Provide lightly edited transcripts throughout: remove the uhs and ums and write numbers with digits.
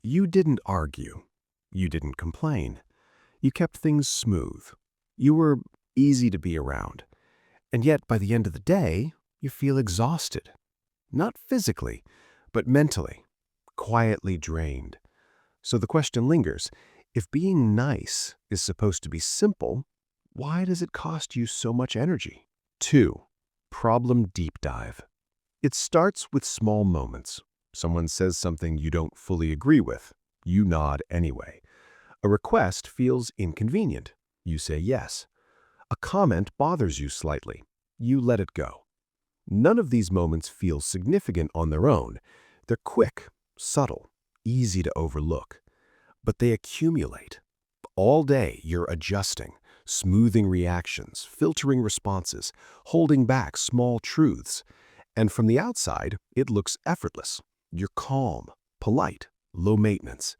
You didn't argue. You didn't complain. You kept things smooth. You were easy to be around. And yet, by the end of the day, you feel exhausted. Not physically, but mentally, quietly drained. So the question lingers, if being nice is supposed to be simple, why does it cost you so much energy? 2. Problem deep dive. It starts with small moments. Someone says something you don't fully agree with. You nod anyway. A request feels inconvenient. You say yes. A comment bothers you slightly. You let it go. None of these moments feel significant on their own. They're quick, subtle, easy to overlook. But they accumulate. All day you're adjusting, smoothing reactions, filtering responses, holding back small truths. And from the outside, it looks effortless. You're calm, polite, low maintenance.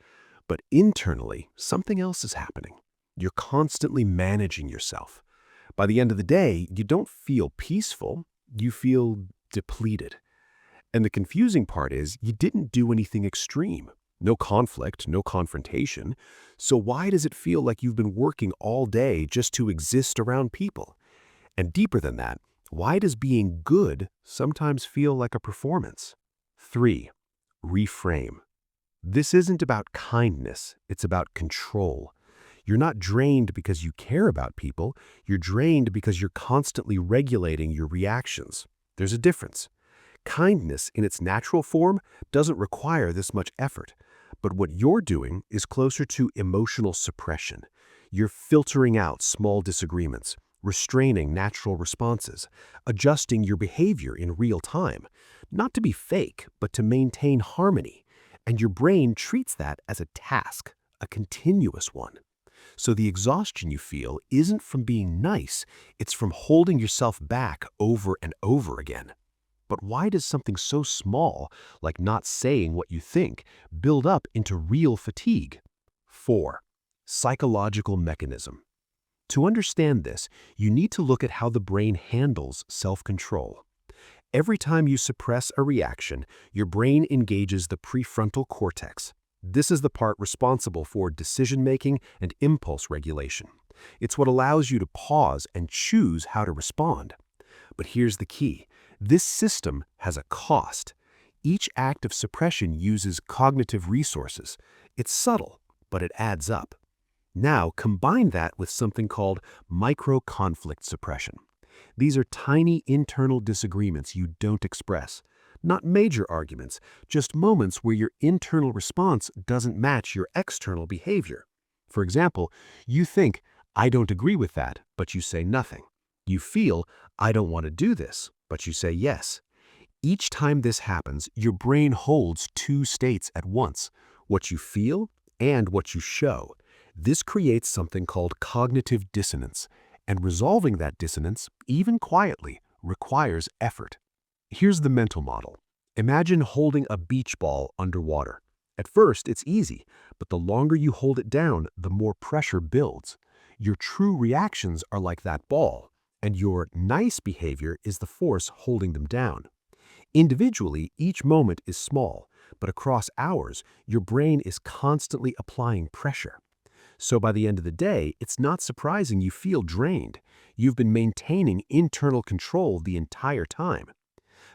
But internally, something else is happening. You're constantly managing yourself. By the end of the day, you don't feel peaceful, you feel depleted. And the confusing part is you didn't do anything extreme. No conflict, no confrontation. So why does it feel like you've been working all day just to exist around people? And deeper than that, why does being good sometimes feel like a performance? 3. Reframe. This isn't about kindness, it's about control. You're not drained because you care about people, you're drained because you're constantly regulating your reactions. There's a difference. Kindness in its natural form doesn't require this much effort, but what you're doing is closer to emotional suppression. You're filtering out small disagreements, restraining natural responses, adjusting your behavior in real time, not to be fake, but to maintain harmony. And your brain treats that as a task, a continuous one. So the exhaustion you feel isn't from being nice, it's from holding yourself back over and over again. But why does something so small, like not saying what you think, build up into real fatigue? 4. Psychological mechanism. To understand this, you need to look at how the brain handles self-control. Every time you suppress a reaction, your brain engages the prefrontal cortex. This is the part responsible for decision-making and impulse regulation. It's what allows you to pause and choose how to respond. But here's the key. This system has a cost. Each act of suppression uses cognitive resources. It's subtle, but it adds up. Now, combine that with something called micro-conflict suppression. These are tiny internal disagreements you don't express. Not major arguments, just moments where your internal response doesn't match your external behavior. For example, you think, "I don't agree with that," but you say nothing. You feel, "I don't want to do this," but you say yes. Each time this happens, your brain holds two states at once, what you feel and what you show. This creates something called cognitive dissonance, and resolving that dissonance, even quietly, requires effort. Here's the mental model. Imagine holding a beach ball underwater. At first, it's easy, but the longer you hold it down, the more pressure builds. Your true reactions are like that ball, and your nice behavior is the force holding them down. Individually, each moment is small, but across hours, your brain is constantly applying pressure. So by the end of the day, it's not surprising you feel drained. You've been maintaining internal control the entire time.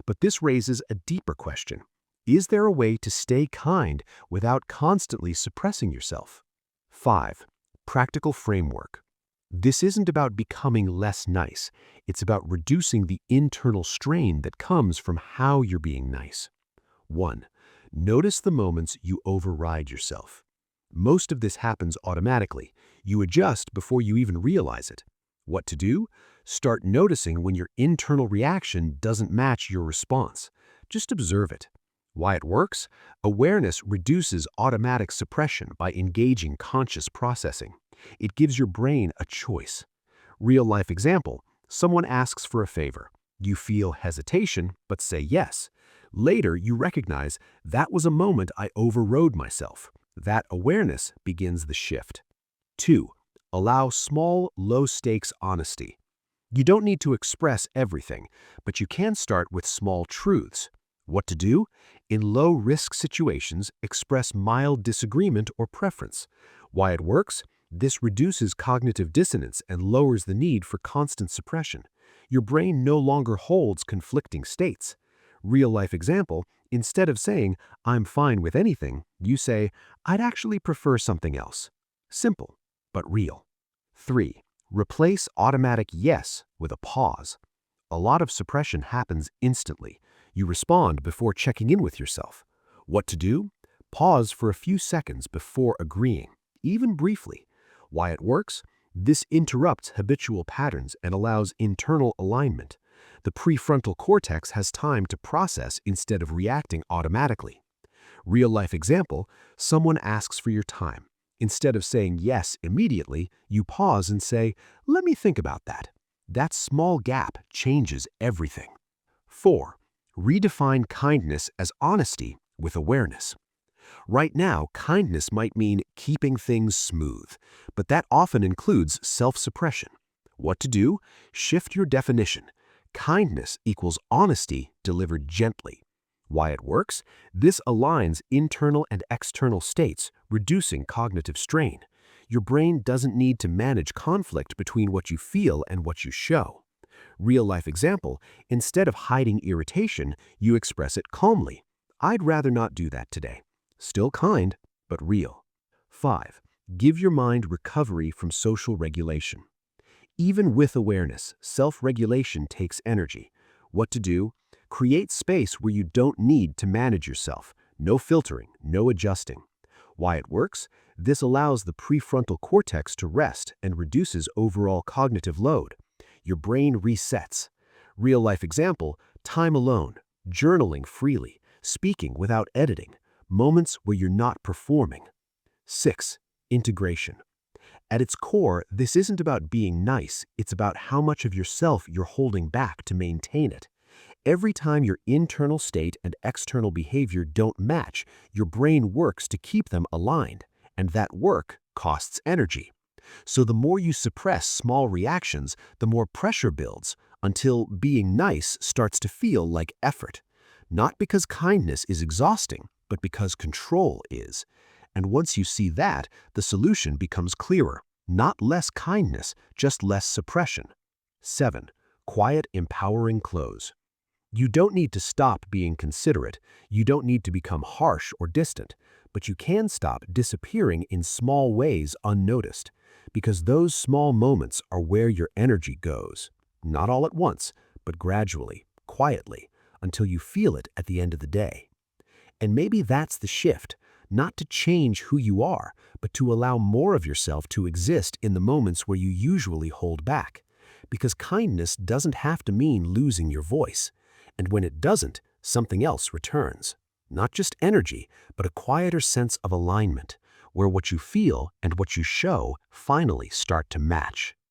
But this raises a deeper question. Is there a way to stay kind without constantly suppressing yourself? 5. Practical framework. This isn't about becoming less nice. It's about reducing the internal strain that comes from how you're being nice. 1. Notice the moments you override yourself. Most of this happens automatically. You adjust before you even realize it. What to do? Start noticing when your internal reaction doesn't match your response. Just observe it. Why it works? Awareness reduces automatic suppression by engaging conscious processing. It gives your brain a choice. Real-life example, someone asks for a favor. You feel hesitation, but say yes. Later, you recognize that was a moment I overrode myself. That awareness begins the shift. 2. Allow small, low-stakes honesty. You don't need to express everything, but you can start with small truths. What to do? In low-risk situations, express mild disagreement or preference. Why it works? This reduces cognitive dissonance and lowers the need for constant suppression. Your brain no longer holds conflicting states. Real-life example, instead of saying, "I'm fine with anything," you say, "I'd actually prefer something else." Simple, but real. 3. Replace automatic yes with a pause. A lot of suppression happens instantly. You respond before checking in with yourself. What to do? Pause for a few seconds before agreeing, even briefly. Why it works? This interrupts habitual patterns and allows internal alignment. The prefrontal cortex has time to process instead of reacting automatically. Real-life example, someone asks for your time. Instead of saying yes immediately, you pause and say, "Let me think about that." That small gap changes everything. 4. Redefine kindness as honesty with awareness. Right now, kindness might mean keeping things smooth, but that often includes self-suppression. What to do? Shift your definition. Kindness equals honesty delivered gently. Why it works? This aligns internal and external states, reducing cognitive strain. Your brain doesn't need to manage conflict between what you feel and what you show. Real-life example, instead of hiding irritation, you express it calmly. "I'd rather not do that today." Still kind, but real. 5. Give your mind recovery from social regulation. Even with awareness, self-regulation takes energy. What to do? Create space where you don't need to manage yourself. No filtering, no adjusting. Why it works? This allows the prefrontal cortex to rest and reduces overall cognitive load. Your brain resets. Real-life example, time alone, journaling freely, speaking without editing, moments where you're not performing. 6. Integration. At its core, this isn't about being nice, it's about how much of yourself you're holding back to maintain it. Every time your internal state and external behavior don't match, your brain works to keep them aligned, and that work costs energy. So the more you suppress small reactions, the more pressure builds, until being nice starts to feel like effort. Not because kindness is exhausting, but because control is. And once you see that, the solution becomes clearer. Not less kindness, just less suppression. 7. Quiet, empowering close. You don't need to stop being considerate. You don't need to become harsh or distant. But you can stop disappearing in small ways unnoticed. Because those small moments are where your energy goes. Not all at once, but gradually, quietly, until you feel it at the end of the day. And maybe that's the shift. Not to change who you are, but to allow more of yourself to exist in the moments where you usually hold back. Because kindness doesn't have to mean losing your voice. And when it doesn't, something else returns. Not just energy, but a quieter sense of alignment, where what you feel and what you show finally start to match.